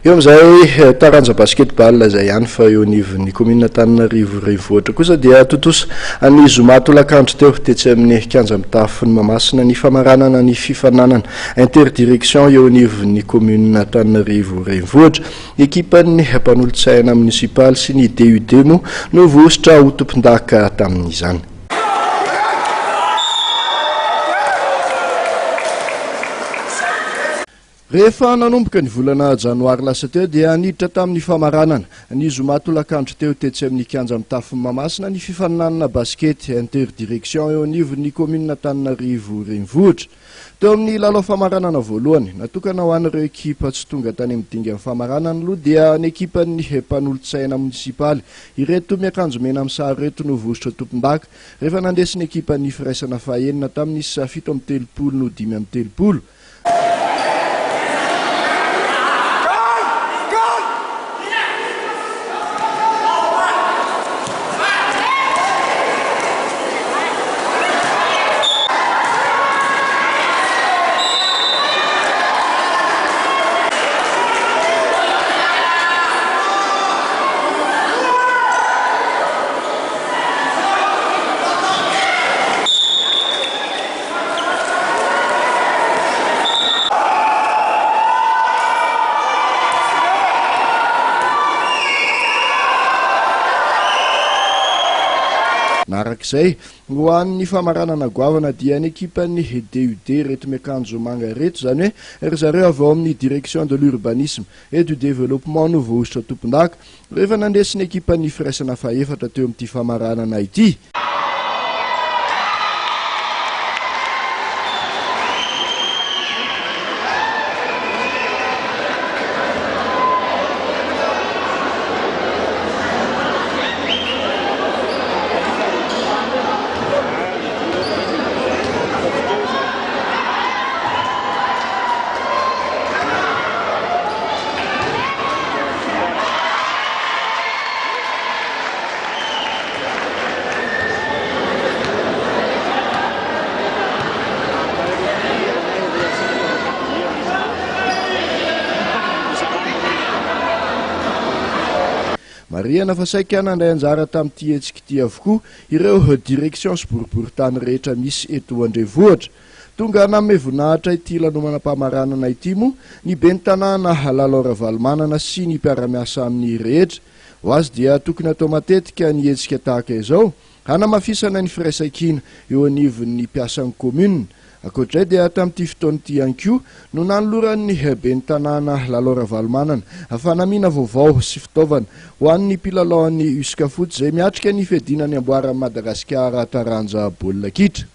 eo amizay taranja basketball zay ihany fa eo anivon'ny commune Antananarivo renivohitra kosa dia totosa any zoma tolakandro teo tetsy amin'ny kianja mitafy ny Mahamasina ny famaranana ny fifananana interdirection eo anivon'ny commune Antananarivo renivohitra ekipan'ny mpanolotsaina municipal sy ny DUD mo no vosotra ho tompon-daka tamin'izany. Rehefa nanomboka ny volana janoary lasa teo dia niditra tamin'ny famaranana ny zoma tolakandro teo tetsy amin'ny kianja mitafy ny Mahamasina ny fifananana basket interdirection eo anivon'ny commune Antananarivo renivohitra. Teo amin'ny lalao famaranana voalohany natokana ho an'ireo ekipa tsy tonga tany amin'ny dinga amin'ny famaranana aloha dia ny ekipan'ny mpanolotsaina munisipaly ireto miakanjo mena amin'ny sary reto no vosotra tompon-daka rehefa nandesiny ekipan'ny firaisana fahaenina tamin'ny 7:30 no 5:30. Narak'izay ho an'ny famaranana goavana dia ny ekipan'ny DUD reto miakanjo manga reto zany hoe ry zareo avy ao amin'ny direction de l'urbanisme et du développement no vosotra tompon-daka rehefa nandesiny ekipan'ny firaisana fahaefatra teo amin'ity famaranana ity. Mariana fa saika nandray anjara tamin'ity hetsika ity avokoa ireo direction sy boriboritany rehetra misy eto Andrenivohitra. Tonga nanome voninahitra ity lanomanam-pamaranana ity mo ny ben'ny tanàna Lalora Valomanana sy ny mpiara-miasa amin'ny rehetra. Ho azy dia tokony atao matetika ny hetsika tahaka izao hanamafisana ny firaisan-kina eo anivon'ny mpiasan'ny commune. Ankoatray dia tamin'ity fotoan'ity ihany koa no nanoloran'ny ben'ny tanàna Lalora Valomanana fanamiana vaovao sy fitaovana ho an'ny mpilalao an'ny Uska Foot izay miatrika ny fiadinany amboaran'i Madagasikara taranja baolina kitra.